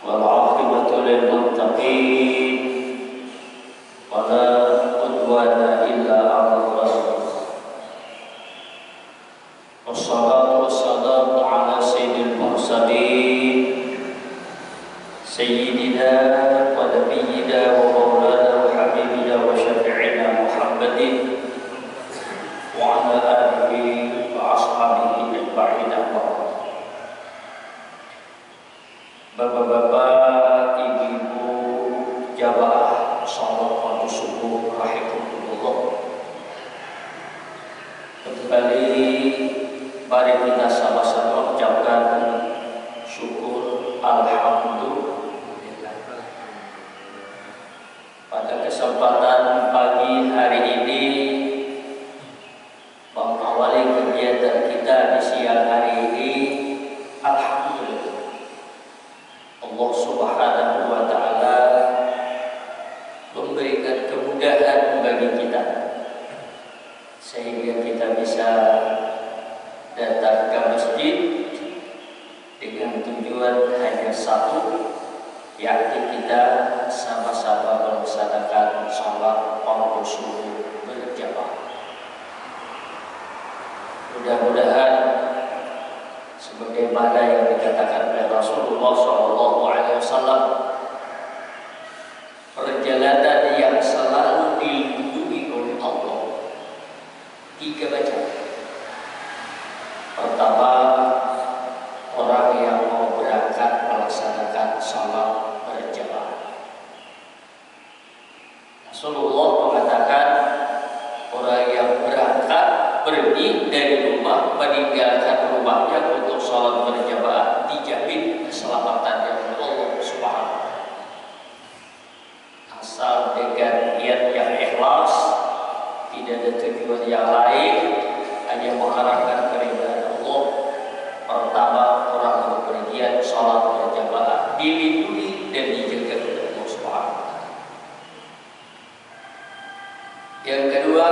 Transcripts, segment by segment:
والعاقبة للمتقين ولا عدوان إلا على الظالمين والصلاة والسلام على سيد المرسلين سيدنا ونبينا ومولانا وحبيبنا وشفيعنا محمد وعلى آله وأصحابه أجمعين. Bapak-bapak, ibu-ibu, jamaah salat waktu subuh rahimahumullah. Kembali mari kita sama-sama ucapkan syukur alhamdulillah. Pada kesempatan pagi hari ini mengawali kegiatan kita di siang hari ini, alhamdulillah Allah Subhanahu wa Ta'ala memberikan kemudahan bagi kita sehingga kita bisa datang ke masjid dengan tujuan hanya satu, yakni kita sama-sama melaksanakan salat fardu subuh berjamaah. Mudah-mudahan sebagaimana yang dikatakan oleh Rasulullah SAW, perjalanan yang selalu dilindungi oleh Allah 3 bacaan. Pertama, orang yang mau berangkat melaksanakan salat berjamaah. Rasulullah mengatakan orang yang berangkat pergi dari rumah meninggalkan rumahnya untuk salat berjamaah dijamin keselamatannya oleh Allah Subhanahu. Asal dengan niat yang ikhlas, tidak ada tujuan yang lain, hanya mengharapkan keridhaan Allah. Pertama, orang bepergian salat berjamaah dilindungi dan dijaga oleh Allah Subhanahu. Yang kedua,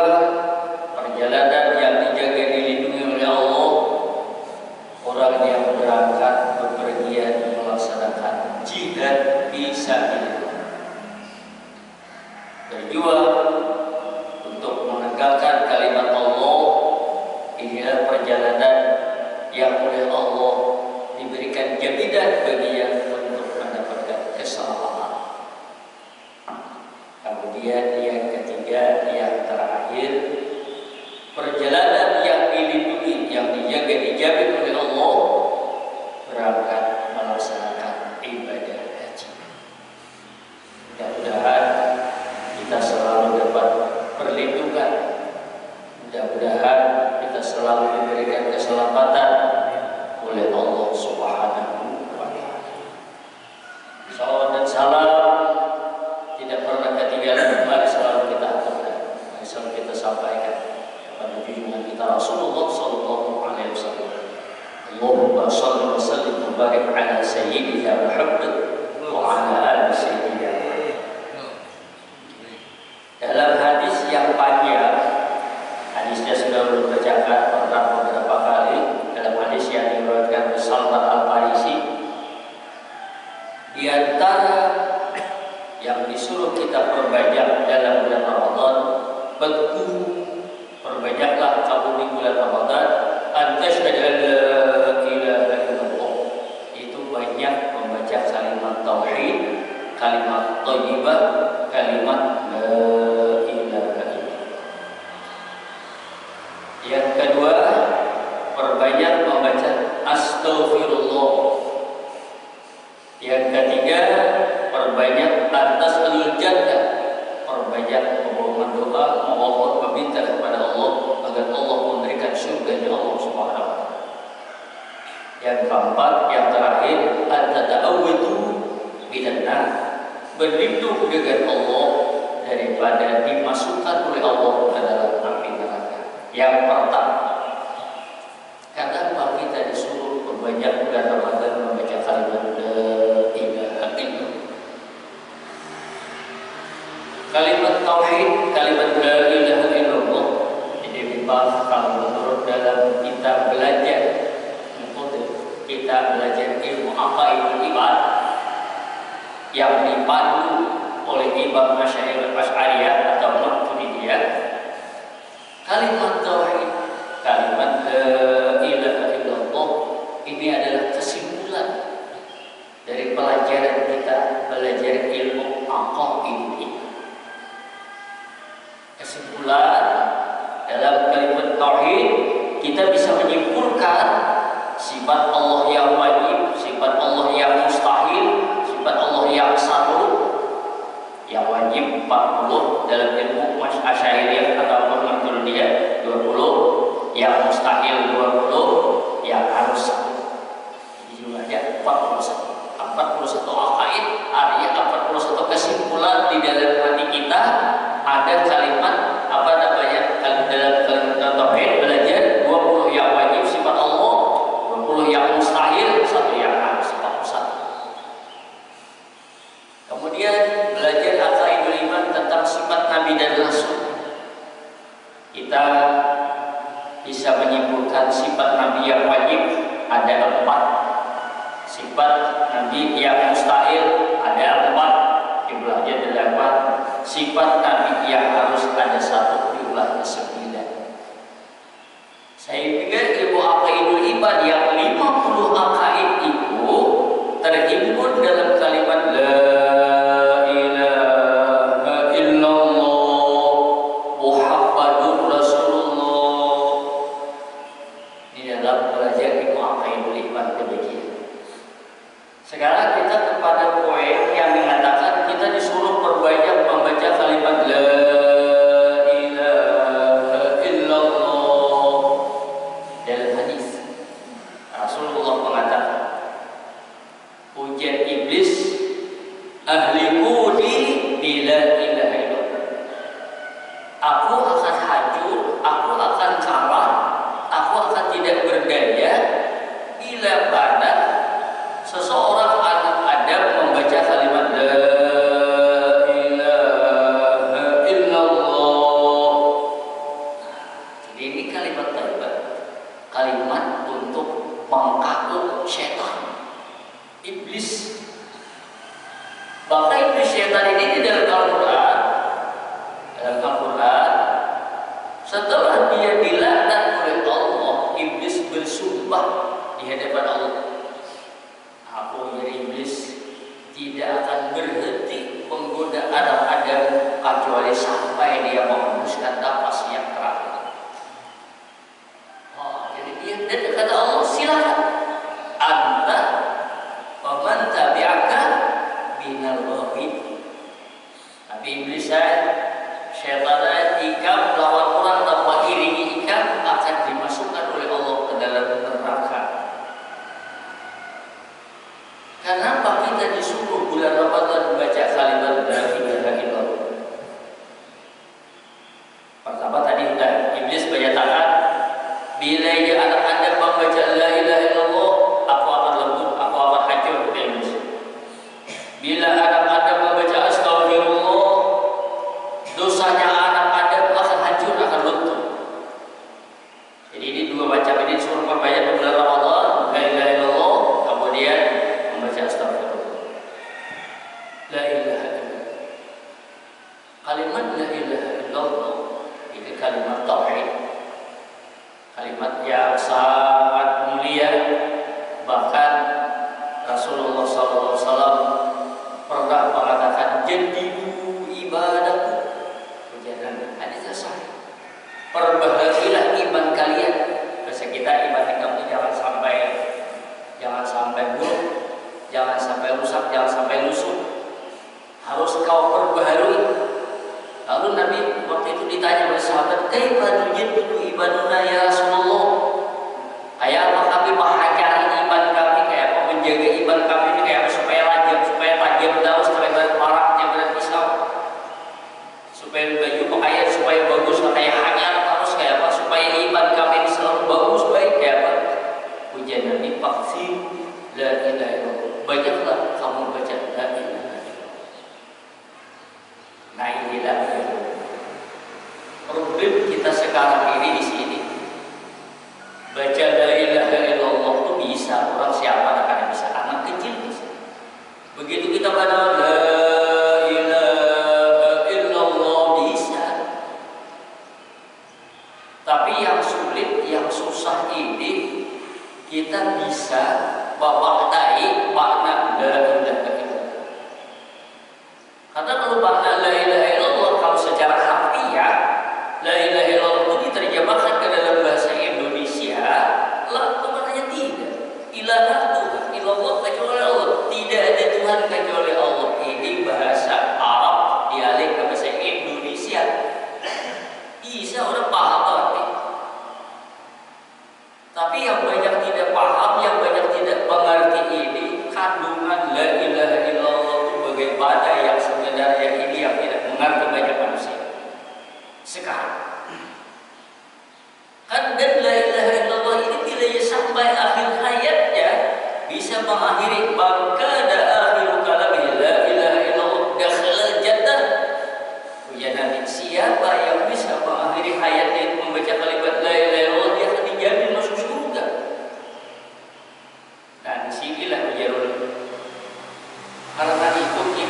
perjalanan yang dijaga dilindungi oleh Allah, orang yang berangkat bepergian melaksanakan jihad fisabilillah, berjuang untuk menegakkan kalimat Allah. Inilah perjalanan yang oleh Allah diberikan jaminan bagi yang untuk mendapatkan keselamatan. Kemudian yang ketiga, yang terakhir, perjalanan yang dilindungi, yang dijaga, dijamin oleh Allah, berangkat melaksanakan ibadah haji. Mudah-mudahan kita selalu dapat perlindungan, mudah-mudahan kita selalu diberikan keselamatan oleh Allah Subhanahu wa Ta'ala. Salawat dan salam tidak pernah ketinggalan, mari selalu kita aturkan, mari selalu kita sampaikan pada junjungan kita Rasulullah sallallahu alaihi wasallam. Allahumma shalli wa sallim wa barik ala sayyidina Muhammad wa ala ali sayyidina. Dalam hadis yang panjang, hadisnya sudah dibacakan pernah beberapa kali. Dalam hadis yang diriwayatkan oleh Salman Al-Farisi, di antara yang disuruh kita perbanyak dalam bulan Ramadan, betul, perbanyaklah kamu di bulan Ramadan, antasyhadu an la ilaha illallah, itu banyak membaca kalimat tauhid, kalimat thayyibah, kalimat la ilaha illallah. Yang kedua, perbanyak membaca astaghfirullah. Yang ketiga, perbanyak atas al-jannah, perbanyak memohon doa, memohon meminta kepada Allah agar Allah memberikan surga Allah Subhanahu wa Ta'ala. Yang keempat, yang terakhir, at-ta'awudu minan nar, berlindung dengan Allah daripada dimasukkan oleh Allah ke dalam api neraka. Yang pertama, kenapa kita disuruh perbanyak bulan Ramadan membaca kalimat la ilaha illallah? Kalimat tauhid, kalimat la ilaha illallah, ini memang kalau menurut dalam kita belajar, kita belajar ilmu apa itu iman, dipandu oleh Imam Asy'ariyah atau Maturidiyah. Kalimat tauhid, kalimat la ilaha illallah ini adalah kesimpulan dari pelajaran kita belajar ilmu aqaid ini. Kesimpulan dalam kalimat tauhid kita bisa menyimpulkan sifat Allah yang wajib, sifat Allah yang mustahil, sifat Allah yang satu. Yang wajib 40 dalam ilmu Asy'ariyah atau Maturidiyah 20, yang mustahil 20, yang harus satu. Jadi jumlahnya 41. 41 aqaid, artinya 41 kesimpulan di dalam hati kita. Ada kalimat apa namanya dalam kalimat tauhid belajar 20 yang wajib sifat Allah, 20 yang mustahil, satu yang harus, 41. Kemudian belajar aqaidul iman tentang sifat Nabi dan Rasul. Kita bisa menyimpulkan sifat Nabi yang wajib ada 4, sifat Nabi yang mustahil ada 4, jumlahnya 8, sifat Nabi yang harus ada 1, jumlahnya 9. Saya pikir ilmu aqaidul iman yang 50 aqaid itu terhimpun dalam kalimat la Sekarang kita kepada poin yang mengatakan kita disuruh perbanyak membaca kalimat la ilaha illallah. Dalam hadis Rasulullah mengatakan, ujian iblis ahlikuni bila ilaha illallah. Aku akan hancur, aku akan kalah, aku akan tidak berdaya bila pada seseorang anak Adam membaca kalimat la ilaha illallah. Jadi ini kalimat tauhid, kalimat untuk mengkakuk syaitan, iblis. Bahkan iblis syaitan ini di dalam Al-Quran, setelah dia dilaknat oleh Allah, iblis bersumpah di hadapan Allah, aku jadi iblis tidak akan berhenti menggoda Adam kecuali sampai dia menghembuskan nafas yang terakhir. Jadi dia dan kata Allah, silakan anta wa man tabi'aka minal ghawin. Tapi iblis syaitan ikam lawan orang tanpa iringi ikam akan dimasukkan oleh Allah ke dalam neraka. Kenapa kita disuruh bulan Ramadan membaca kalimat la ilaha illallah? Pertama tadi sudah iblis menyatakan, bila anak Anda membaca la ilaha illallah, aku akan lembut, aku akan hancur, kata iblis. Bila anak Anda membaca astagfirullah, dosanya anak Anda akan hancur, akan luntur. Jadi ini dua macam ini disuruh membaca bulan Ramadan, la ilaha illallah, kemudian membaca astagfirullah. La ilaha illallah. Kalimat la ilaha illallah ini kalimat tauhid. Kalimat yang sangat mulia. Bahkan Rasulullah SAW pernah mengatakan jadidu ibadahku. Jangan hadisnya sahih. Perbahagilah iman kalian. Bahasa kita iman kamu jangan sampai buruk, jangan sampai rusak, jangan sampai lusuh. Harus kau perbaharui. Lalu Nabi waktu itu ditanya oleh sahabat, "Kaifa nujaddidu ibaduna ya Rasulullah?" Kayak apa kami menghancurkan iman kami, kayak apa menjaga iman kami ini, kayak apa supaya tajam terus, supaya maraknya berat Islam, supaya baju pakaian supaya bagus, kayak hanyar terus, kayak apa supaya iman kami ini selalu bagus baik, kayak apa? Ujian Nabi faksi la ilaha illallah. Banyaklah kamu baca la ilaha illallah. Nah inilah problem kita sekarang ini di sini. Baca la ilaha illallah itu bisa orang siapa akan bisa, anak kecil bisa. Begitu kita baca la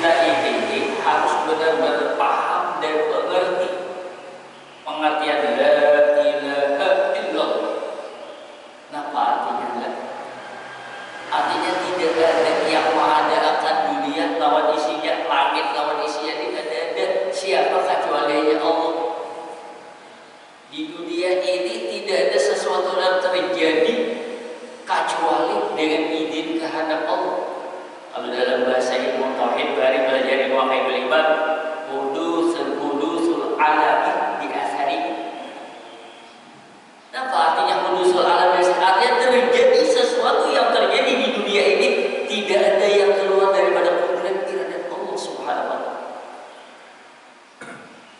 kita ini harus benar-benar paham dan mengerti pengertian la ilaha illallah. Apa artinya la? Artinya tidak ada yang mengadakan dunia lawan isinya, langit lawan isinya, tidak ada siapa kecuali Allah. Di dunia ini tidak ada sesuatu yang terjadi kecuali dengan izin kehendak Allah. Kalau dalam bahasa ilmu tauhid bari belajar wahai beliman hudusul alami di asari. Apa artinya hudusul alami? Artinya terjadi sesuatu yang terjadi di dunia ini tidak ada yang keluar daripada kudrat iradat Allah Subhanahu wa taala.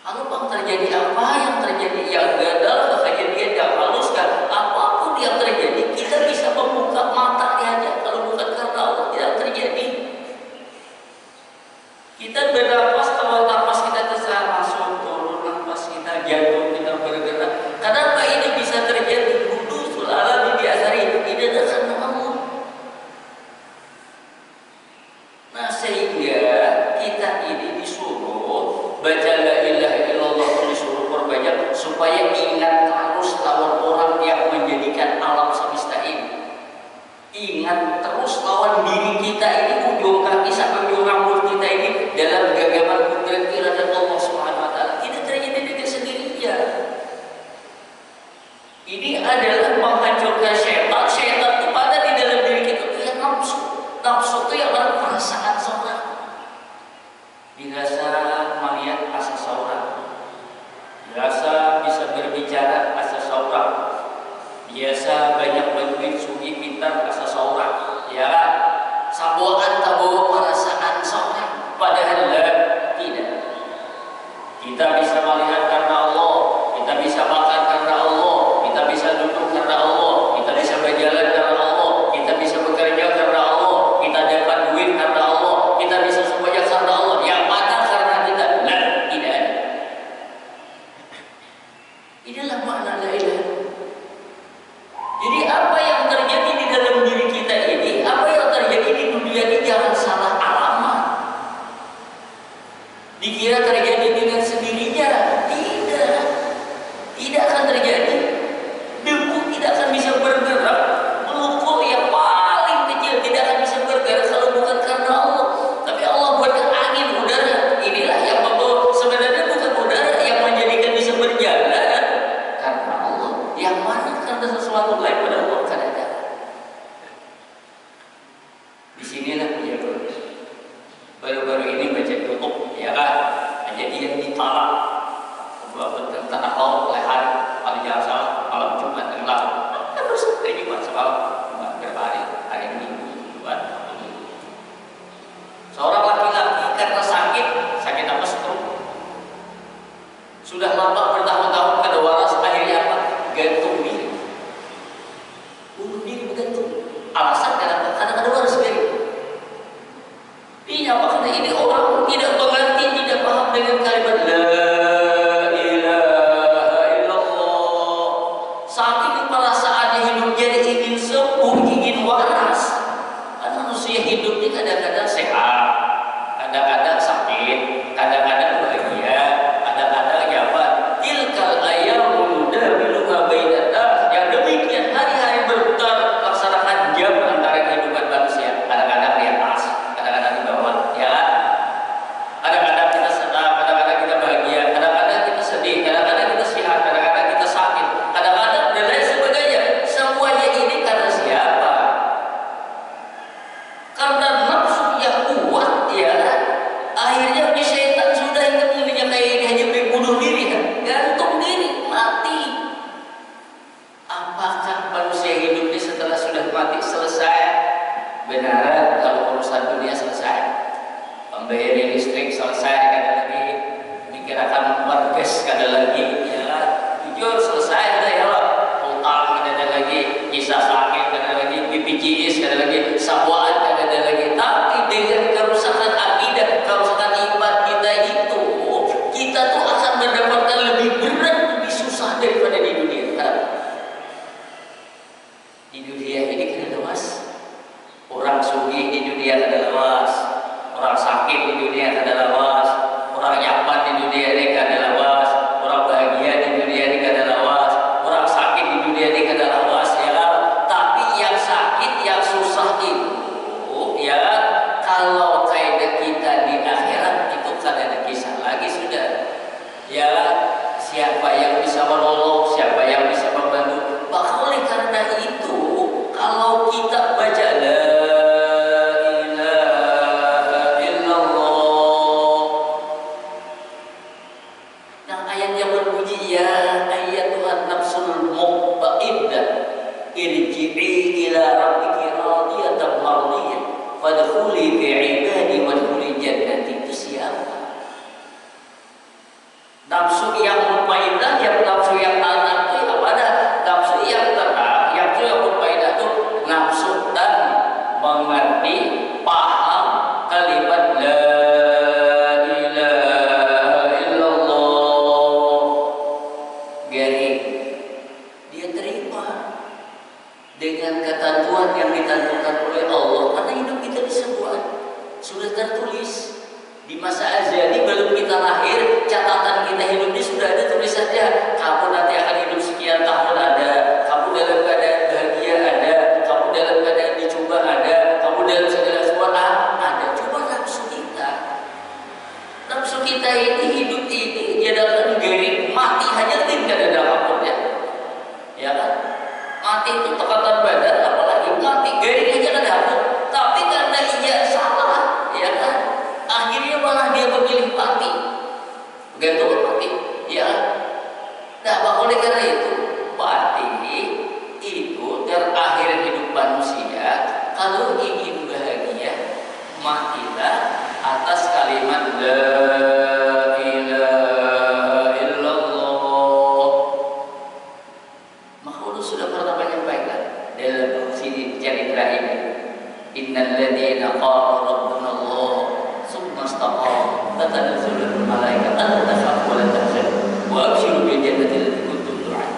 Kalau bang terjadi apa yang terjadi yang gagal, kejadian yang haluskan, apapun yang terjadi kita bisa membuka mata aja. Kalau bukan karena Allah tidak terjadi. Kita bernapas, kalau napas kita terserah masuk, turun, napas kita jatuh, kita bergerak. Kenapa ini bisa terjadi? Hudusul alami di asari, tidak ada karena Allah. Nah sehingga kita ini disuruh baca la ilaha illallah, disuruh perbanyak supaya ingat terus lawan orang yang menjadikan alam semesta ini. Ingat terus lawan diri kita ini, ujung kaki sampai ujung rambut kita ini dalam genggaman kudrat iradat Allah Subhanahu wa taala. Tidak terjadi dengan sendirinya. Ini adalah menghancurkan syaitan. Syaitan itu pada di dalam diri kita itu yang nafsu. Nafsu itu yang adalah perasaan seorang. Dirasa melihat asa seorang. Dirasa bisa berbicara asa seorang. Biasa banyak berduit, sugi, pintar, asa seorang. Ya, saboan tabawa perasaan seorang. Padahal tidak. Kita bisa melihat karena Allah, kita bisa makan karena Allah, kita bisa duduk karena Allah, kita bisa berjalan karena Allah, kita bisa bekerja karena Allah, kita dapat duit karena Allah, kita bisa semuanya karena Allah. Yang mana karena kita? Tidak ada. Inilah makna la ilaha. Jadi apa yang terjadi di dalam diri kita ini, apa yang terjadi di dunia ini jangan salah alamat. Dikira terjadi dengan sendirinya, tidak akan terjadi. Debu tidak akan bisa bergerak, melukul yang paling kecil tidak akan bisa bergerak kalau bukan karena Allah. Tapi Allah buatkan angin, udara, inilah yang membawa. Sebenarnya bukan udara yang menjadikan bisa berjalan, karena Allah. Yang mana karena sesuatu lain pada Allah kan ada. Disinilah ya bro. Baru-baru ini baca YouTube, ya kan? Kejadian di Talak, tentang tanah laut leher paling jangan salah malam Jumat yang lalu. Terus hari Jumat semalam, berapa hari ini Jumat. Seorang laki-laki karena sakit apa stroke, sudah lama bertahun-tahun kadawaras, akhirnya apa? Gantung diri. Bunuh diri bergantung. Alasan kenapa? Karena kadawaras sendiri. Iya, karena ini orang tidak mengerti, tidak paham dengan kalimat la ilaha illallah. Saat ini perasaannya hidupnya ingin sembuh, ingin waras. Kan manusia hidup ini kadang-kadang sehat, kadang-kadang sakit, kadang-kadang bahagia, kadang-kadang jabat. Tilkal ayyamu nudawiluha bainan nas. Yang demikian hari-hari berputar laksanakan jam antara kehidupan manusia. Kadang-kadang di atas, kadang-kadang di bawah, ya. Kadang-kadang kita senang, kadang-kadang kita bahagia, kadang-kadang kita sedih, kadang-kadang kita sehat, kadang-kadang kita sakit, kadang-kadang dan lain sebagainya. Semuanya ini karena siapa? Karena nafsu yang kuat, ya. Akhirnya di syaitan sudah ingin kayak hanya bunuh diri, kan? Gantung diri, mati. Apakah manusia hidup ini setelah sudah mati selesai? Benar, kalau urusan dunia selesai, pembayar listrik selesai, kada lagi dikirakan wargas, kada lagi, ya jujur selesai, kada ya lah, utang kada ada lagi, kisah sakit kada lagi, BPJS kada lagi, sabuan kada ada lagi. Tapi dengan kerusakan akidah, kerusakan iman kita itu, kita tuh akan mendapatkan lebih berat, lebih susah daripada di dunia. Kan? Di dunia ini kada luas. Orang sugih di dunia kada luas, orang sakit di dunia kada lawas, orang nyaman di dunia ini kada lawas, orang bahagia di dunia ini kada lawas, orang sakit di dunia ini kada lawas, ya kan? Tapi yang sakit, yang susah itu, ya kalau kaidah kita di akhirat itu kada ada kisah lagi sudah. Ya, siapa yang bisa menolong, siapa yang bisa membantu. Maka oleh karena itu, kalau kita baca la ilaha illallah, nah ayat yang berbunyi ya ayyatuhan nafsul mutmainnah irji'i ila rabbiki radiyatan mardiyah fadkhuli fi ibadi wadkhuli jannati. Itu siapa? Nafsu yang mutmainnah, yang nafsu yang tenang itu apa ada? Nafsu yang tenang, yang mutmainnah itu nafsu dan mengerti, paham kalimat la ilaha illallah. Gari dia terima dengan ketentuan yang ditentukan oleh Allah, karena hidup kita disebut sudah tertulis. Di masa azali belum kita lahir, catatan kita hidup ini sudah ada tulisannya. Kamu nanti akan hidup sekian tahun ada, kamu dalam keadaan bahagia ada, kamu dalam keadaan dicoba ada, kamu dalam segala sesuatu ada. Coba nafsu kita. Nafsu kita ini hidup ini dia dalam garing mati hanya tidak ada apapun ya. Ya kan? Mati itu tekanan badan, apalagi mati garing aja ada apa. Tapi karena ia salah, ya kan? Akhirnya malah dia memilih mati, gantung mati, ya. Nah, oleh karena itu mati itu terakhir hidup manusia. Kalau ingin bahagia, matilah atas kalimat la ilaha illallah. Maka Allah sudah pernah menyampaikan dalam sini cerita ini, innal ladzina qalu rabbuna Allah mastaqam tatanazzalu malaika alla takhafu wa la tahzanu wa abshiru bil jannati allati kuntum tu'adun.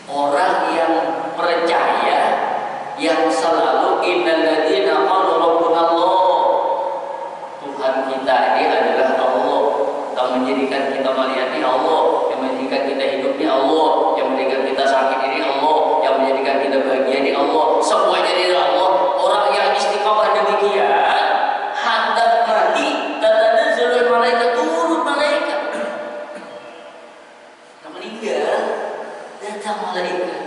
Orang yang percaya, yang selalu innal ladzina qalu rabbuna Allah, Tuhan kita ini adalah Allah, yang menjadikan kita melihat ini Allah, yang menjadikan kita hidup ini Allah, yang menjadikan kita sakit ini Allah, yang menjadikan kita bahagia ini Allah, semuanya dari Allah. Orang yang istiqamah demikian, hendak mati, tatanazzalu malaikat, turun malaikat. Nah, meninggal, datang malaikat.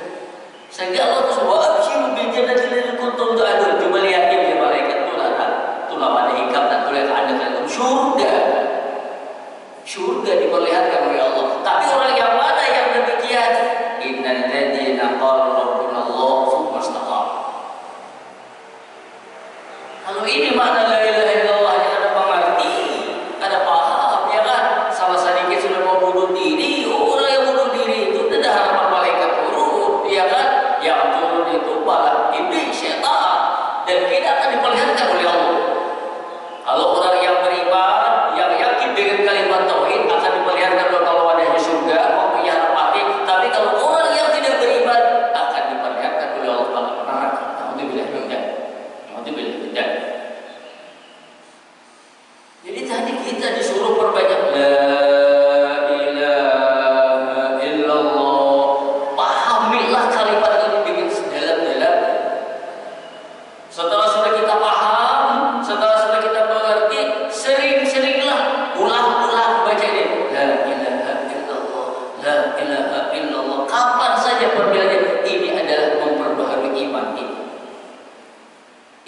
Sehingga Allah SWT abshiru bil jannati allati kuntum tu'adun. Coba lihat ya malaikat tulah pada hikam dan tulah ada dalam surga. Surga diperlihatkan oleh Allah. Tapi orang yang mana yang demikian? Innal ladzina qalu rabbuna Allah tsumma istaqamu. Kalau ini makna la ilaha illallah yang ada pengerti, ada paham, ya kan? Salah sedikit sudah mau bunuh diri, orang yang bunuh diri itu tidak harapan malaikat turun, ya kan? Yang turun itu malah iblis, syaitan, dan tidak akan diperlihatkan oleh Allah. Kalau orang yang beriman, yang yakin dengan kalimat tauhid akan diperlihatkan oleh Allah wadahnya surga, mempunyai harapan. Tapi kalau orang yang tidak beriman akan diperlihatkan oleh Allah pada neraka. Jadi tadi kita disuruh perbanyak la ilaha illallah. Pahamilah kalimat ini dengan sedalam-dalamnya. Setelah sudah kita paham, setelah sudah kita mengerti, sering-seringlah ulang-ulang baca ini la ilaha illallah, la ilaha illallah. Kapan saja perbedaannya, ini adalah memperbaharui iman ini.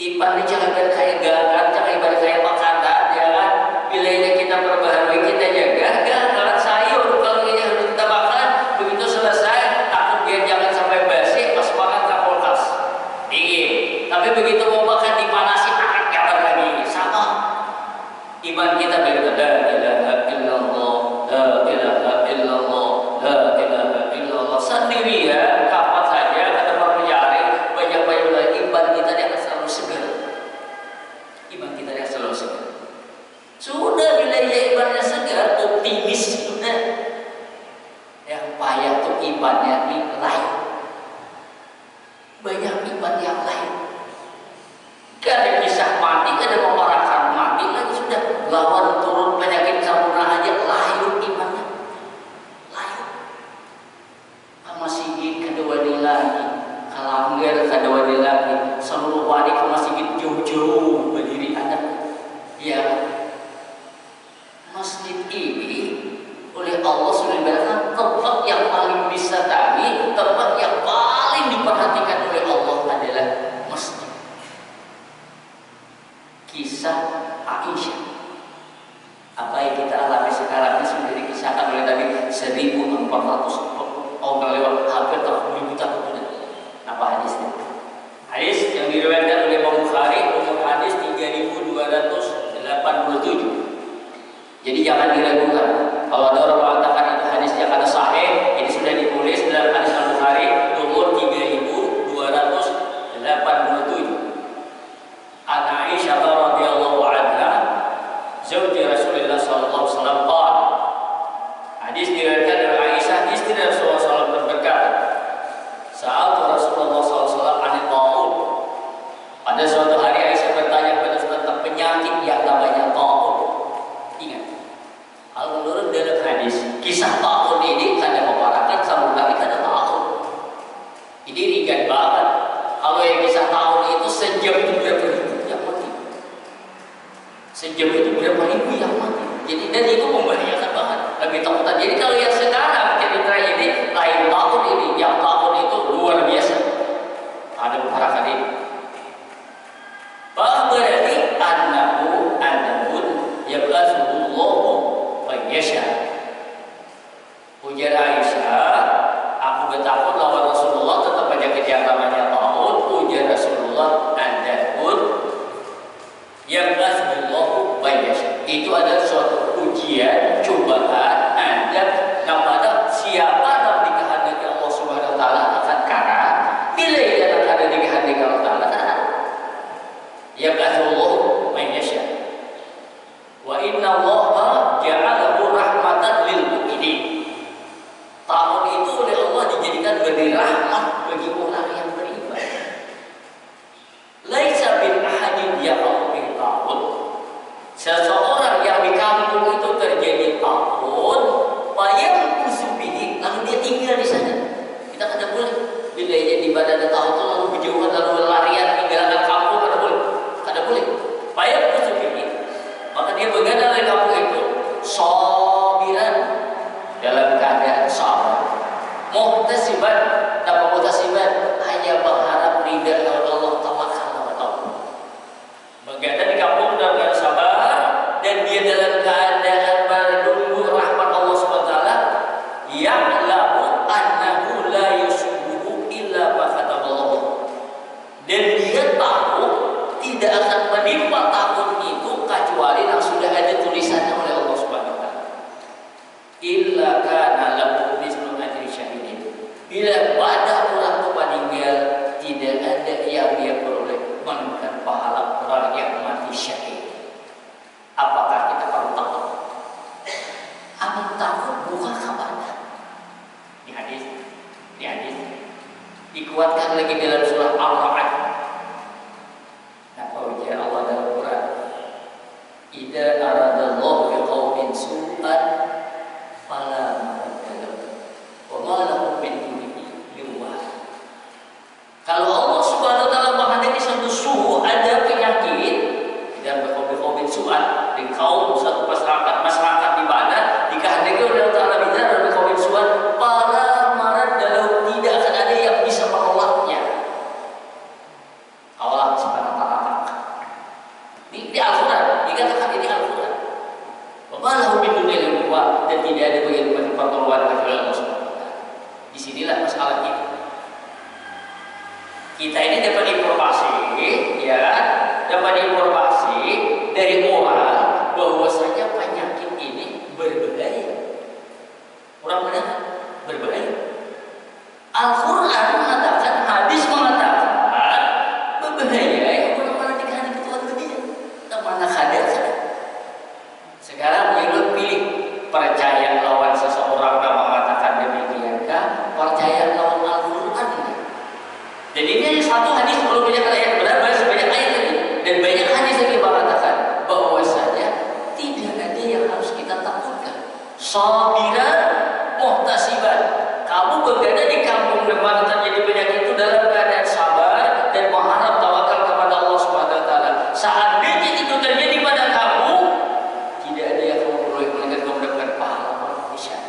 Iman ini jangan kayak gagal, jangan ibarat kayak makanan, ya kan? Bilanya kita perbaharui, kita jaga, gagal sayur kalau ini harus kita makan, begitu selesai, takut dia jangan sampai basi, pas makan ke kulkas dingin. Tapi begitu mau makan dipanasi, akan kabar lagi, sama. Iman kita begitu, la ilaha illallah, la ilaha illallah, la ilaha illallah. Sendirian, kapan saja kita mencari banyak-banyak lagi, iman kita yang selalu segar. Iman kita yang selalu segar. Sudah wilayah imannya segar, optimis sudah. Yang payah tuh imannya lain. Banyak iman yang lain. Gak ada kisah mati, gak ada peperangan mati, kisah Aisyah. Apa yang kita alami sekarang ini sudah dikisahkan oleh Nabi 1400 tahun lewat, hampir tahun 1000 tahun sudah. Apa hadisnya? Hadis yang diriwayatkan oleh Imam Bukhari, nomor hadis 3287. Jadi jangan diragukan. Kalau ada orang mengatakan itu hadisnya karena sahih, ini sudah ditulis dalam hadis Al-Bukhari nomor 3287. An Aisyah radhiyallahu anha, zauji Rasulullah sallallahu alaihi wasallam qala. Hadis diriwayatkan oleh Aisyah, istri Rasulullah sallallahu berkata, "Sa'altu Rasulullah sallallahu alaihi wasallam 'anil taun." Pada suatu hari Aisyah bertanya kepada Rasulullah tentang penyakit yang namanya taun. Ingat, hal menurut dalam hadis, kisah taun ini kada membarakan sama Nabi kada tahu. Ini ringan banget. Kalau yang kisah taun itu sejam itu berapa ribu yang mati. Sejam itu berapa ribu yang mati. Jadi dan itu membahayakan banget. Lebih takutan. Jadi kalau yang sekarang cerita ini lain tahun ini, yang tahun itu luar biasa. Ada membarakan ini. Berarti annahu yab'atsullahu wa yasha. Ujar Aisyah, aku bertakut lawan Rasulullah tetap penyakit yang namanya taun. Ujar Rasulullah, annahu yab'atsullahu wa yasha. Itu adalah suatu ujian, cobaan Anda kepada siapa yang dikehendaki Allah Subhanahu wa taala akan kalah. Bila yang ada dikehendaki Allah taala, yab'atsullahu man yasha. Wa inna Allaha ja'alahu rahmatan lil mu'minin. Tahun itu oleh Allah dijadikan sebagai rahmat bagi orang yang beriman. Laisa bin ahadin yaqau bi tahun. Seseorang yang di kampung itu terjadi tahun, bayang usubihi, lalu dia tinggal di sana. Kita kada boleh. Bila dia di badan tahun itu lalu berjauhan lalu larian tinggalkan kampung, kada boleh. Kada boleh. Bayang usubihi. Maka dia begadang dari kampung itu sabiran, dalam keadaan sabar, muhtasiban, dan muhtasiban hanya berharap ridha dari Allah Taala. Begadang di kampung dalam keadaan sabar dan dia dalam keadaan menunggu rahmat Allah Subhanahu wa taala, ya'lamu annahu la yusibuhu illa ma kataballahu. Dan dia tahu tidak akan menimpa tahun itu kecuali yang sudah ada tulisannya oleh Allah Subhanahu wa taala. Illa kana lahu mislu ajri syahidin. Bila pada orang itu meninggal, tidak ada yang dia peroleh melainkan pahala orang yang mati syahid. Apakah kita perlu takut? Amin takut bukan kabarnya. Di hadis dikuatkan lagi dalam surah Al-Ra'd. Ujian Allah dalam Quran, idza aradallahu biqaumin su'an fala maradda lahu wa ma lahum min dunihi min wal. Kalau Allah Subhanahu wa taala menghendaki satu suhu, ada penyakit dan biqaumin su'an di kaum satu masyarakat di mana dikehendaki oleh Allah taala bidzar biqaumin su'an fala maradda lahu, tidak akan ada yang bisa menolaknya. Allah Subhanahu wa taala di Al-Quran, dikatakan ini Al-Quran. Wabalahu min dunil wa, dan tidak ada bagi pertolongan kecuali Allah Subhanahu wa taala. Disinilah masalah kita. Kita ini dapat informasi, ya, dapat informasi dari orang bahwasanya penyakit ini berbahaya. Orang benar berbahaya. Al-Quran mengatakan, hadis mengatakan berbahaya. Mana kadang sekarang yang pilih percaya lawan seseorang yang mengatakan demikian kah, percaya lawan Al-Quran. Dan ini satu hadis, belum banyak ayat, benar banyak ayat lagi dan banyak hadis lagi mengatakan bahwasanya tidak ada yang harus kita takutkan. Sabiran, muhtasiban. Kamu berada di kampung depan terjadi penyakit itu dalam keadaan sabar dan mengharap tawakal kepada Allah Subhanahu wa taala. Seandainya itu terjadi pada kamu, tidak ada yang kamu perlu melainkan kamu mendapatkan pahala Isya.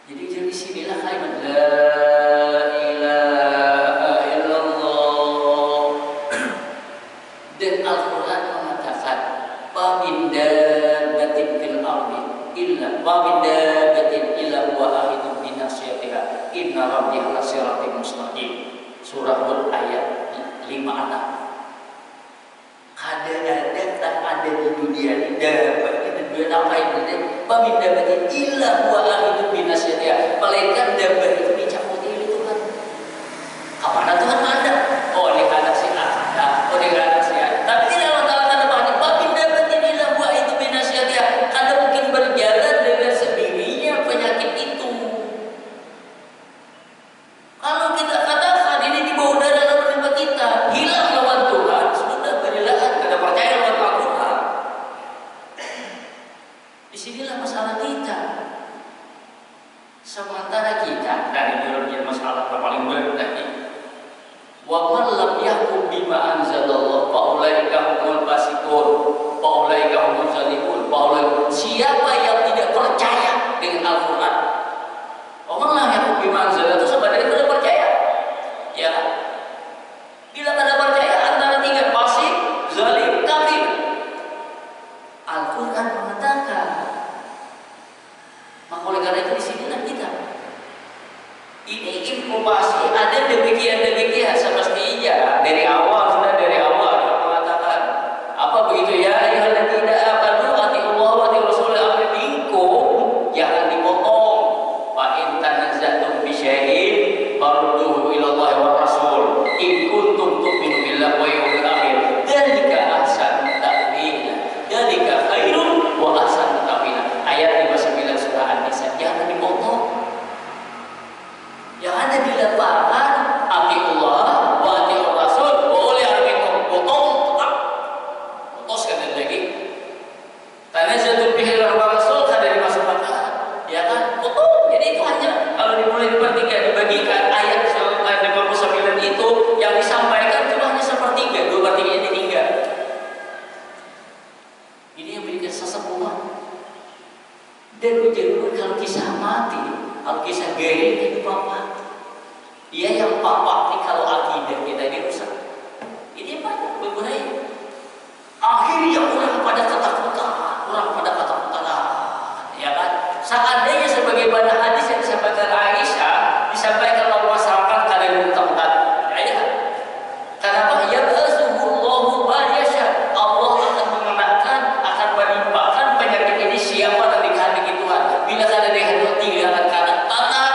Jadi dari sinilah kalimat la ilaha illallah. Dan Al-Quran mengatakan وَمِنْ دَابَّةٍ فِي الْأَرْضِ إِلَّا هُوَ آخِذٌ بِنَاصِيَتِهَا إِنَّ رَبِّي عَلَى صِرَاطٍ مُسْتَقِيمٍ. Surah Hud ayat 56. Ada di dunia ini dapat itu dunia apa ini? وَمِنْ دَابَّةٍ إِلَّا هُوَ آخِذٌ بِنَاصِيَتِهَا. Malaikat dapat itu dicabuti oleh Tuhan. Kemana Tuhan ada? Oh, ini anak si A ada. Oh, ini anak si A. Tapi tidak Allah Ta'ala tanda bahwa وَمِنْ دَابَّةٍ إِلَّا هُوَ آخِذٌ بِنَاصِيَتِهَا. Karena mungkin berjalan dengan sendirinya penyakit itu. Kalau kita katakan ini di bawah udara lalu menimpa kita, hilang lawan Tuhan, sudah berilahan, kada percaya lawan Al-Quran. Disinilah masalah kita. Sementara kita dari biologi masalah paling berat tadi. Wa man lam yahkum bima anzalallah fa ulaika humul fasiqun, fa ulaika humuz zalimun, fa ulaika. Siapa yang tidak percaya dengan Al-Quran? Wa man lam yahkum bima anzalallah itu sebenarnya tidak percaya. Ya. Bila tidak percaya antara tiga fasik, zalim, kafir. Al-Quran mengatakan. Maka oleh karena itu disinilah kita. Ini informasi ada demikian semestinya dari awal mengatakan apa begitu ya ayyuhalladzina amanu atiullaha wa atiur rasul amri minkum, jangan dipotong. Fa in tanaza'tum fi syai'in farudduhu ila Allah wa rasul in kuntum tu'minu billahi wa yawmil akhir dzalika ahsanu ta'wila dzalika khairun wa ahsanu ta'wila. Ayat 59 surah An-Nisa. Jangan dipotong. Yang ada di lapangan atiullah wa atiur rasul boleh artinya potong tetap potoskan lagi. Tanazzatul bihi wa rasul kada dimasukkan. Ya kan? Potong. Jadi itu hanya kalau dimulai sepertiga dibagikan ayat 59 itu yang disampaikan cuma hanya sepertiga, 2/3 ditinggal. Ini yang berikan sesempurna. Dan ujian kalau kisah mati, kalau kisah gaya itu papa. Dia yang papa nih kalau akidah kita ini rusak. Ini banyak berbahaya. Akhirnya orang pada ketakutan, ya kan? Seandainya sebagaimana hadis yang disampaikan Aisyah, disampaikan oleh masyarakat kalian tempat, ya. Kenapa? Ya Rasulullah baryasha. Allah akan mengenakan, akan menimpakan penyakit ini siapa yang dikehendaki Tuhan. Bila kada dikehendaki tinggalkan kanan tanah.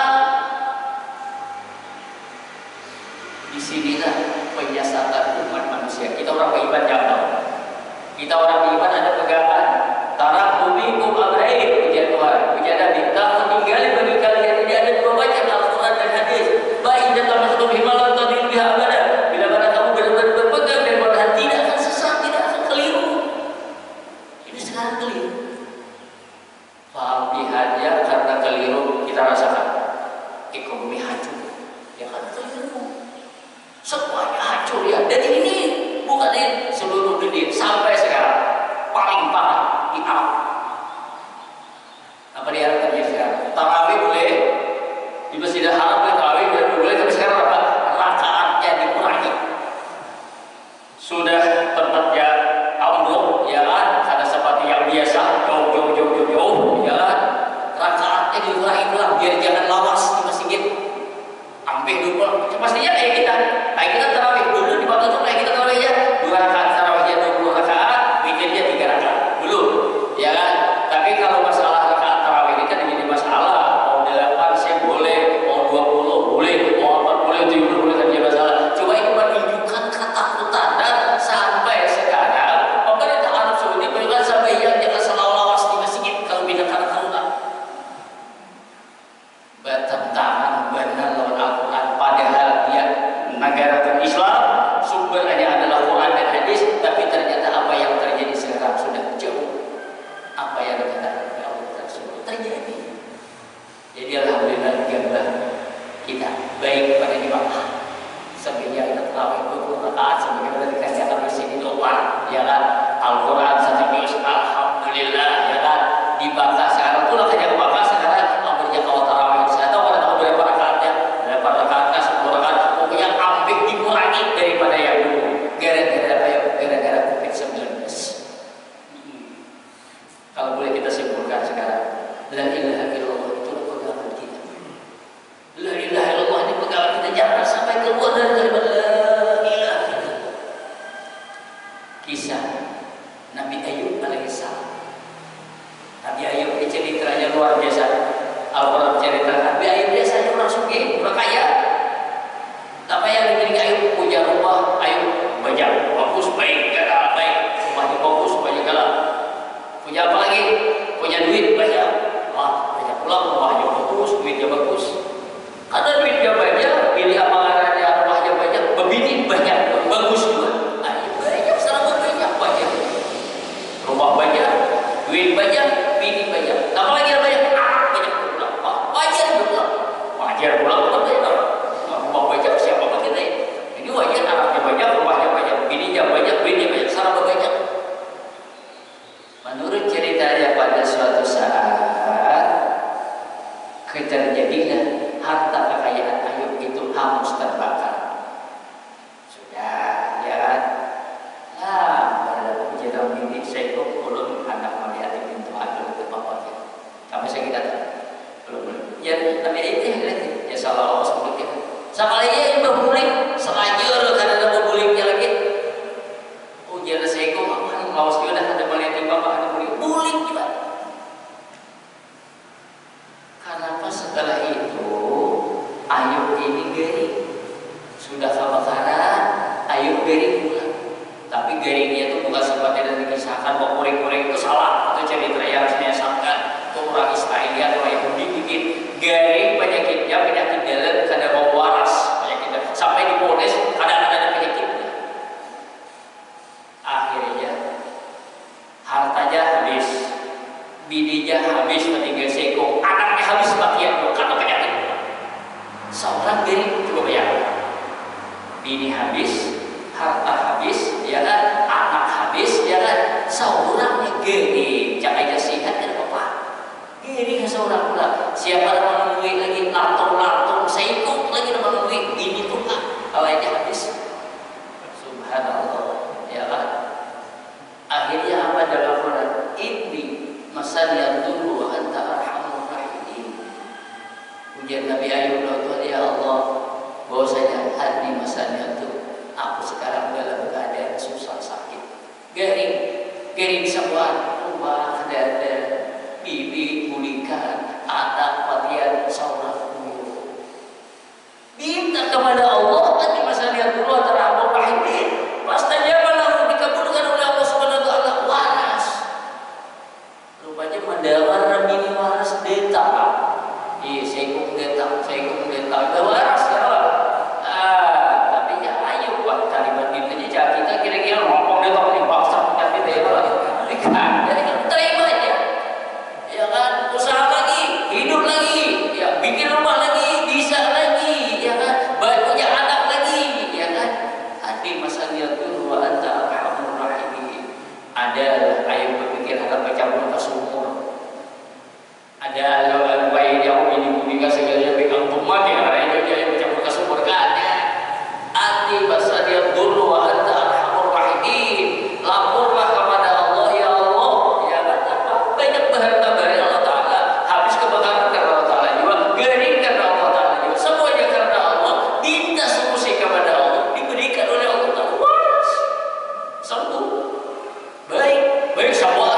Disinilah penyiasatan umat manusia. Kita orang beriman jatuh. Kita orang beriman ada pegangan. Tarak tumikum abraim. Pujian Tuhan, pujian Nabi. Tak meninggali bagi kalian ini ada dua macam Al-Quran dan hadis. Baik dan tamasuk bihimalan tadil biha abada. Bila mana kamu benar-benar berpegang dan bertahan, tidak akan sesat, tidak akan keliru. Ini sekarang keliru. Paham lihatnya karena keliru kita rasakan. Ekonomi hancur. Ya karena keliru. Semuanya hancur ya. Dan ini bukan di seluruh dunia sampai sekarang paling parah di Arab. Apa di Arab terjadi sekarang? Tarawih boleh di Masjidil Haram tarawih dan boleh, tapi sekarang apa? Rakaatnya dikurangi. Sudah tempatnya ambruk ya kan? Ada seperti yang biasa jauh ya kan? Rakaatnya dikurangi pulang biar jangan lawas di masjid. Ambil dulu. Pastinya kayak kita tarawih dulu di waktu itu kayak kita tarawih ya 2 rakaat tarawihnya 20 rakaat, witirnya 3 rakaat dulu, ya kan? Tapi kalau masalah rakaat tarawih ini kan jadi masalah. Mau 8 sih boleh, mau 20 boleh, mau 40 itu boleh kan jadi masalah. Coba itu menunjukkan ketakutan dan sampai sekarang pemerintah Arab Saudi menunjukkan sampai yang jangan selalu lawas di masjid kalau pindah karena taruhan. Bertentangan benar lawan Al-Quran, padahal dia negara Islam, sumbernya adalah Quran dan hadis, tapi ternyata apa yang terjadi sekarang sudah jauh apa yang dikatakan oleh Allah tersebut terjadi. Jadi alhamdulillah gambar kita baik pada ibadah. Sebenarnya kita terawih 20 rakaat sebagaimana dikatakan di sini doa, ya kan? Al-Quran 1 juz, alhamdulillah, ya kan? Dibaca sekarang pula hanya baca sekarang ambilnya kalau tarawih. Saya tahu ada berapa rakaatnya, berapa rakaat, 10 rakaat, pokoknya ambil dikurangi daripada yang dulu. Gara-gara apa ya? Gara-gara kisah Nabi Ayub alaihissalam. Nabi Ayub ini ceritanya luar biasa. Al-Quran cerita Nabi Ayub biasanya orang sugih, orang kaya. Apa yang dimiliki Ayub? Punya rumah, Ayub banyak, bagus, baik, galak, baik, rumahnya bagus, banyak galak. Punya apa lagi? Punya duit banyak, banyak pula rumahnya bagus, duitnya bagus. Karena duitnya banyak, pilih amalannya, rumahnya banyak, bebini banyak, bagus juga. Ayub banyak, sekarang banyak, banyak. Rumah banyak, duit banyak, bini banyak. Apa lagi yang banyak? Banyak pula, wajar pula, wajar pula, banyak. Rumah banyak, siapa lagi nih? Ini wajar, anaknya banyak, rumahnya banyak, bininya banyak, duitnya banyak, sekarang banyak. Menurut ceritanya pada suatu saat terjadilah harta kekayaan Ayub itu hangus terbakar. Sudah, ya kan? Nah, pada kejadian ini saya kok belum anak melihat di pintu Ayub itu bapaknya. Sampai saya kita belum. Ya, tapi itu ya salah Allah sebutnya. Sekali yang berbulik, sengaja karena ada berbuliknya lagi. Ujian saya kok lawas dia dah ada melihat di bapak ada bulik juga. Karena setelah itu Ayub ini garing, sudah kebakaran, Ayub garing pula. Tapi garingnya itu bukan seperti yang dikisahkan bahwa kuring-kuring itu salah atau cerita yang saya sangka itu orang Israel atau Yahudi bikin garing penyakitnya penyakit dalam karena mau waras penyakitnya sampai diponis kadang-kadang ada penyakitnya. Akhirnya hartanya habis, bininya habis, tinggal seko, anaknya habis bagian karena penyakit. Seorang diri coba bayangkan, bini habis, harta habis, ya kan, anak habis, ya kan, seorang gini, jangan sehat dan apa, gini seorang pula. Siapa yang menunggu lagi lantung, seko lagi menunggu bini tuh kan, kalau aja habis, subhanallah, ya kan. Akhirnya apa dalam Quran? Ini masalah dulu antara arhamur rahimin. Ujian Nabi Ayub Tuhan, ya Allah, bahwasanya hati masalah itu aku sekarang dalam keadaan susah sakit, garing semua, rumah ada bibi pulihkan, anak patian seorang guru. Minta kepada Allah hati masalah dulu antara arhamur rahimin. Pastinya malah dikabulkan oleh Allah Subhanahu wa taala waras. Rupanya mendawan bini waras deta. Saya ikut deta. Udah waras ya Allah. Tapi ya ayo buat kalimat ini aja kita kira-kira ngomong deta ini bangsa tapi deta lagi. Jadi kan terima aja. Ya kan, usaha lagi, hidup lagi, ya bikin rumah lagi, bisa lagi, ya kan, punya anak lagi, ya kan. Hati masalah dulu wa anta arhamur rahimin. Ada ayat berpikir akan bercampur ke sumur. Ada bayi yang ini segala pegang umat yang ada yang bercampur ke sumur kan. Hati masalah dulu wa anta arhamur rahimin. Laporlah kepada Allah, ya Allah, ya kan, banyak berharga dari Allah Taala, habis kebakaran karena Allah Taala juga, garing karena Allah Taala juga, semuanya karena Allah, minta solusi kepada Allah, diberikan oleh Allah Taala. Sembuh, baik semua,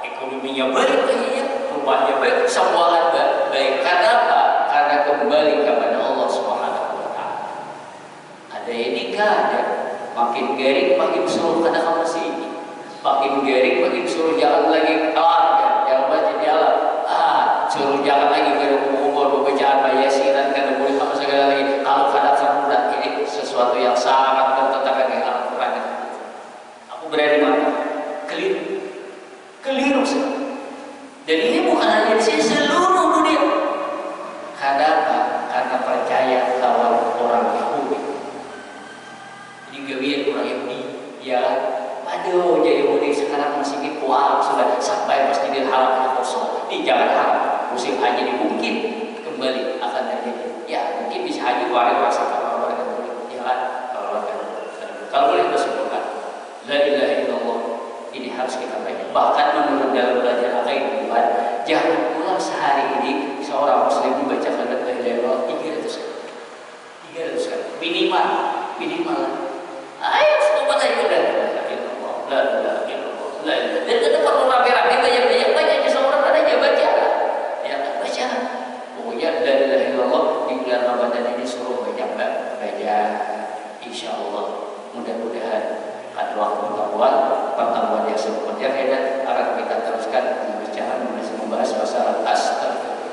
ekonominya baik, rumahnya baik, semua baik. Karena apa? Karena kembali kepada Allah Subhanahu wa taala. Ada ini kan, makin garing makin suruh kada kamu sini, makin garing makin suruh jalan lagi jangan baca jalan, suruh jalan lagi ke umur pembacaan bayasiran karena boleh apa segala lagi. Kalau kada kamu ini sesuatu yang sangat bertentangan dengan Al-Quran. Aku berada di mana? Keliru sekali. Dan ini bukan hanya di sini, seluruh dunia. Kenapa? Karena percaya lawan orang Yahudi. Jadi gawian orang Yahudi, ya, aduh, jadi Yahudi sekarang masih kuat sudah sampai Masjidil Haram kosong. Ini jangan harap musim haji ini mungkin kembali akan terjadi. Ya, mungkin bisa haji orang rasakan orang Yahudi, ya kan? Kalau boleh disebutkan, la ilaha illallah. Ini harus kita baca. Bahkan menurut dalam belajar akaidah, jangan pula sehari ini seorang muslim membaca kalimat la ilaha illallah 300 kali. Minimal. Ayo coba aja udah. saja kaidah akan kita teruskan pembicaraan masih membahas masalah astagfirullah.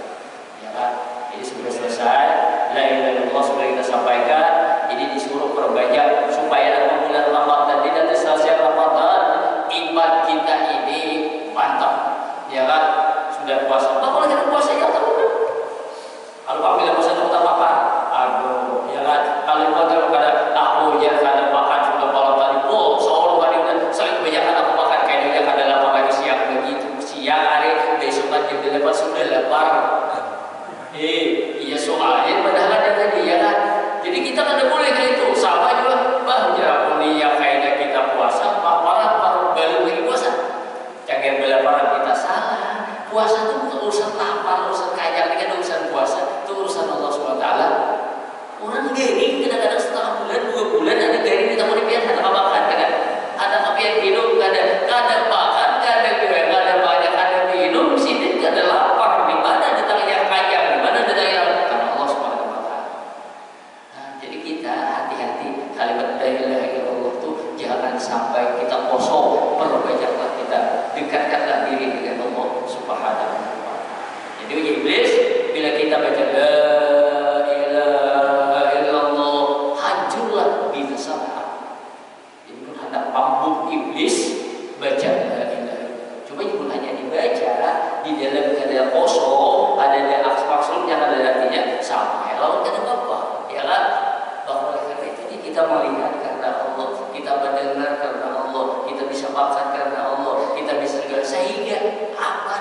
Ya kan? Jadi sudah selesai, la ilaha illallah sudah kita sampaikan. Jadi disuruh perbanyak supaya dalam bulan Ramadan tidak selesai Ramadan, iman kita ini mantap. Ya kan? Sudah puasa. Nah, kalau kita puasa ya tahu kan? Kalau pamit puasa itu utama apa? Aduh, ya kan? Kalau kita pada aku ya kada makan sudah malam tadi, oh seorang tadi udah saling kebanyakan aku makan kayaknya kada lapar lagi siang begitu. Siang hari besok jam 8 sudah lapar. Iya soalnya padahal ada tadi ya kan. Jadi kita kada boleh kayak itu. Sama juga bahwa kuliah kayaknya kita puasa, parah baru lagi puasa. Jangan bela-bela kita salah. Puasa itu bukan urusan lapar, urusan kaya, ini kan urusan puasa, itu urusan Allah SWT. Orang garing kadang-kadang setengah bulan, 2 bulan ada garing kita mau dipian, ada makan kan? Ada kepian minum, kada makan, kada banyak, kada minum, sini kada lapar. Di mana datang yang kaya, di mana datang yang karena Allah SWT. Nah, jadi kita hati-hati kalimat la ilaha illallah itu jangan sampai kita kosong, perbanyaklah kita dekatkanlah diri dengan Allah Subhanahu wa ta'ala. Jadi iblis bila kita baca la ilaha illallah hancurlah binasalah. Jadi pun hendak pambuk iblis baca la ilaha. Coba pun hanya dibaca di dalam keadaan kosong, ada maksudnya, ada artinya sama. Lalu kata apa? Ya kan? Bahwa karena itu kita melihat karena Allah, kita mendengar karena Allah, kita bisa makan karena Allah, kita bisa segala sehingga apa?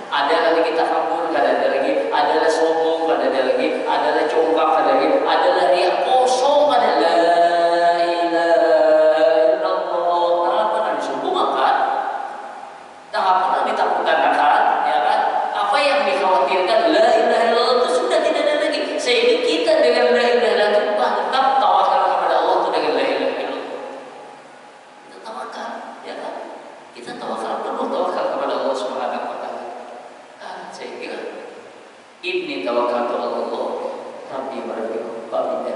Ada lagi kita kabur, ada lagi, adalah sombong, ada lagi, adalah congkak, ada lagi, adalah riak kosong, ada la ilaha illallah. Nah, apa yang disombongkan? Nah, apa yang ditakutkan kan? Ya kan? Apa yang dikhawatirkan la ilaha illallah itu sudah tidak ada lagi. Sehingga kita dengan la ilaha illallah itu mantap tawakal kepada Allah itu dengan la ilaha illallah. Kita tawakal, ya kan? Kita tawakal penuh tawakal kepada Allah Subhanahu wa ta'ala. Sehingga inni tawakkaltu 'ala Allah rabbi wa rabbikum wa min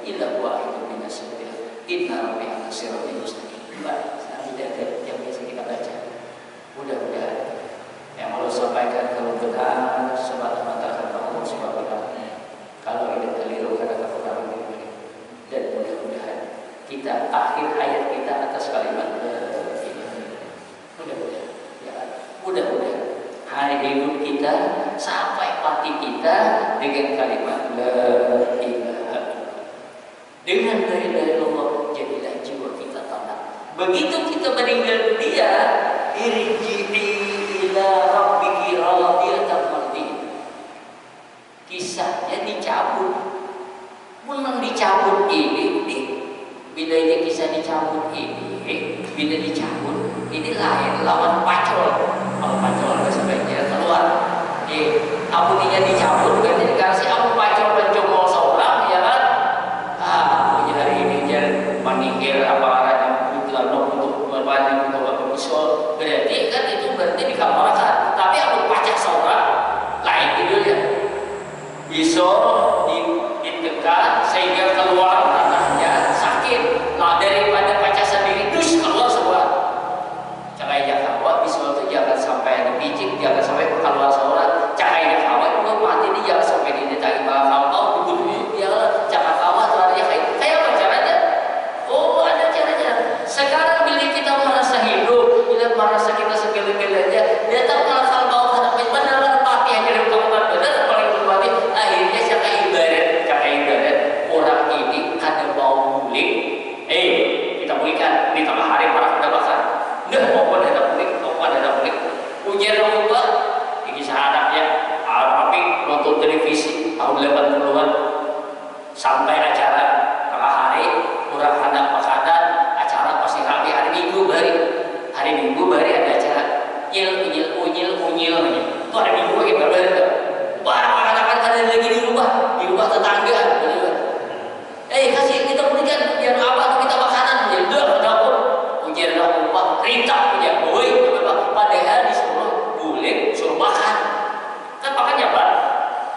illa huwa ahadun minas sabirin inna rabbi 'ala siratin mustaqim. Baik, ada yang biasa kita baca. Mudah-mudahan yang Allah sampaikan kalau benar semata-mata karena Allah Subhanahu wa ta'ala. Kalau ini keliru karena kekurangan diri. Dan mudah-mudahan kita akhir hayat kita atas kalimat ini. Mudah-mudahan ya, mudah-mudahan hari hidup kita sampai mati kita dengan kalimat la ilaha illallah. Dengan la ilaha illallah jadilah jiwa kita tenang. Begitu kita meninggal dunia, irji'i ila rabbiki radiyatan mardiyah. Kisahnya dicabut. Memang dicabut ini bila ini kisah dicabut ini, bila dicabut ini lain lawan pacol. Kalau pacol ada sebaiknya keluar. Amuninya dicabut kan jadi kasih aku pacol pencongol seorang ya kan? Aku hari ini jangan meninggal apa arahnya putra untuk berbanding untuk pisau. Berarti kan itu berarti dikamarkan. Tapi aku pacak seorang lain gitu ya. Pisau ditekan sehingga keluar tanahnya sakit. Nah daripada pacak sendiri dus keluar semua. Cahaya hawa pisau itu jangan sampai dipicik, jangan sampai keluar seorang. Cahaya hawa itu mati dia jangan sampai ditarik bakal kau duduk dia cakap hawa itu artinya kayak apa caranya? Oh ada caranya. Sekarang bila kita merasa hidup, bila merasa kita segala-galanya, dia tak merasa bau karena benar mati yang jadi utama benar paling berarti akhirnya cakap ibarat orang ini kada bau mulik. Kita berikan di tengah hari para kedapatan. Nggak mau pada mulik, ujian Allah ini sahadatnya Arabi nonton televisi tahun 80-an sampai acara tengah hari kurang hendak makanan acara pasti rapi hari Minggu bari ada acara unyil itu hari Minggu lagi berbeda wah anak-anak ada lagi di rumah tetangga kasih kita berikan biar apa kita makanan jadi udah dapur ujian Allah perintah punya boy padahal disuruh boleh suruh makan kan makannya Pak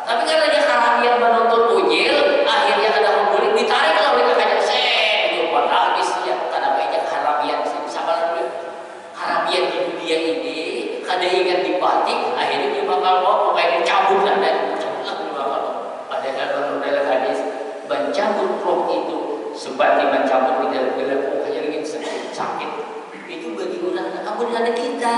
tapi karena dia haramian menonton unyil akhirnya ada boleh ditarik oleh kakaknya itu buat habis ya karena banyak haramian sama dulu haramian dia di dunia ini kada ingat dipati, akhirnya dia bakal mau kayak dicabut kan dan dia bakal. Padahal dalam hadis mencabut roh itu seperti mencabut di dalam kayak lagi sakit. Itu bagi orang ampun ada kita,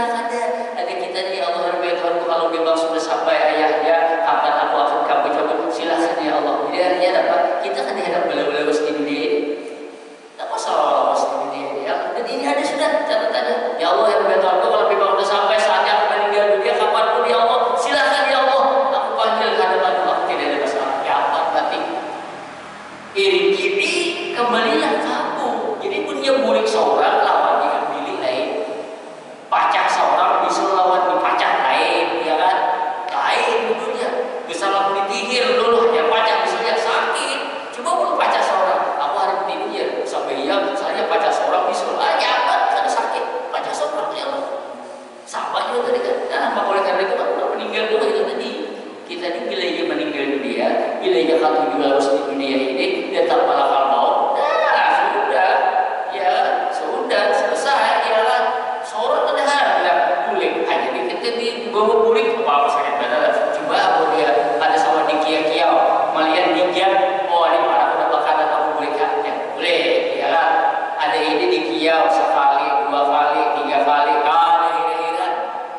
ada kita nih Allah Tuhan kalau memang sudah sampai ayahnya kapan aku akan kamu cabut silahkan ya Allah. Jadi artinya apa? Kita kan dihadap bela-bela di dunia ini. Tak masalah di dunia ini ya. Dan ini ada sudah catatannya. Ya Allah yang Tuhan kalau memang sudah sampai saatnya aku meninggal dunia kapanpun ya Allah silahkan ya Allah. Aku panggil hadapan aku tidak ada masalah. Ya apa berarti? Iri kembalilah kamu. Jadi punya murid seorang lawan dengan milik lain. Pacak seorang bisa lawan dipacak lain, ya kan? Lain dulunya. Kesalahan ditihir dulu hanya pacak misalnya sakit. Coba pun pacak seorang. Aku hari ini dia sampai ya misalnya pacak seorang bisa aja apa? Karena sakit. Pacak seorang ya Allah. Sama juga tadi kan. Nah, maka oleh karena itu kan meninggal dulu itu tadi. Kita ini bila ia meninggal dunia, bila ia akan juga harus di dunia ini, dia tak bakal mau. Sudah selesai ya kan seorang ada kulit hanya kita di bawah kulit apa sakit badan coba aku dia ada sama di kia-kia melihat digiat oh ini para udah bakalan aku boleh kan ya boleh ya kan ada ini di kia sekali 2 kali 3 kali ada hira-hira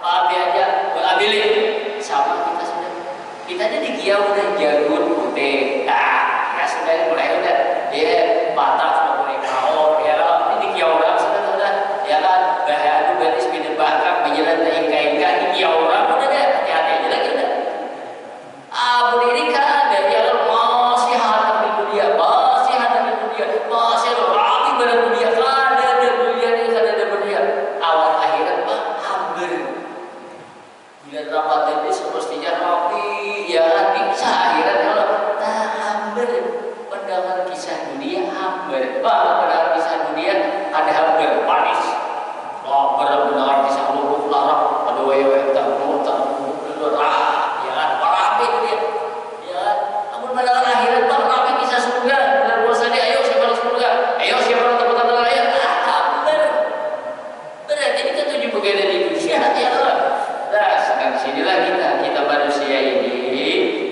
tapi aja ambil sama kita sudah kita ada di kia udah jagun putih nah ya sudah mulai udah dia batas boleh kau ya ya orang sudah ya kan bahaya itu berarti sepeda bakar menjelat ingka-ingka ini ya orang udah deh hati-hati aja lagi udah ini kan ada ya masih hadap di dunia masih rapi pada dunia ada dunia ini ada dunia awal akhirat mah hampir bila Ramadan ini semestinya rapi ya bisa akhirat kalau tak hampir pendengar kisah dunia hampir pendengar kisah dunia ada hampir panis benar-benar bisa huruf larang ada wewe tak ya kan rapi dia ya kan namun pada akhirat bang rapi kisah surga dan puasanya ayo siapa yang surga ayo siapa yang tempat lain hampir berarti kita tuju begini di Indonesia ya Allah nah sekarang sinilah kita manusia ini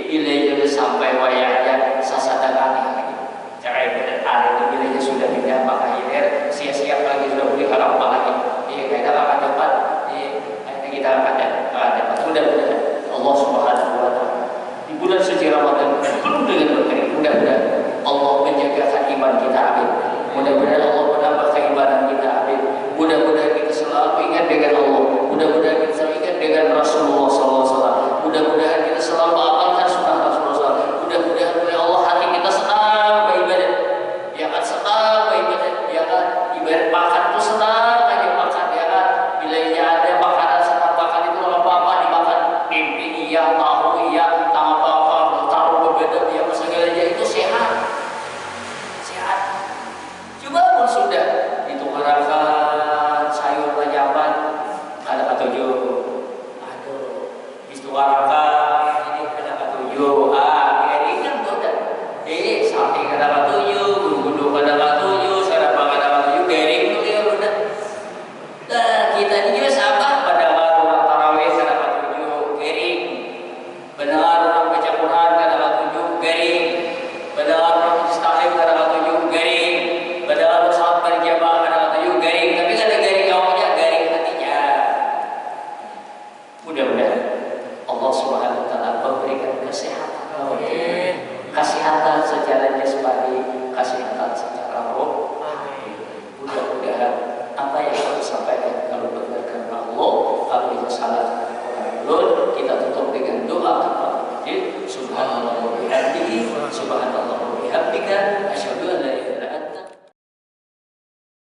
bila sampai wayahnya sasadakani lagi cara hari itu bila sudah tidak maka siap lagi sudah boleh harap lagi kita akan dapat kita akan dapat mudah-mudahan Allah Subhanahu wa taala di bulan suci Ramadan penuh dengan berkah mudah-mudahan Allah menjagakan iman kita amin mudah-mudahan Allah menambah keimanan kita amin mudah-mudahan kita selalu ingat dengan Allah mudah-mudahan kita selalu ingat dengan Rasulullah SAW mudah-mudahan kita selalu amalkan sunnah Rasulullah SAW mudah-mudahan oleh Allah hati kita senang beribadah ya kan senang beribadah ya kan ibarat makan itu senang aja makan ya kan bila ada makanan senang makan itu apa-apa dimakan mimpi iya tahu iya tak apa-apa taruh berbeda ya segalanya itu sehat coba pun sudah ditukarakan sayur banyakan ada ketujuh aduh ditukarakan ini ada ketujuh ini kan udah samping ada ketujuh gudung ada ketujuh kita ini juga sama pada orang tarawih kadang ketujuh garing benar orang baca Quran kadang ketujuh garing benar orang istighfar kadang ketujuh garing benar orang salat berjamaah kadang ketujuh garing tapi ada garing awalnya garing hatinya mudah-mudahan Allah Subhanahu wa taala memberikan kesehatan kesehatan secara jasmani kesehatan secara roh mudah-mudahan apa yang aku sampaikan kalau benar karena Allah kalau itu salah Quran kita tutup dengan doa kepada Subhanallah wa bihamdihi subhanallah wa bihamdika asyhadu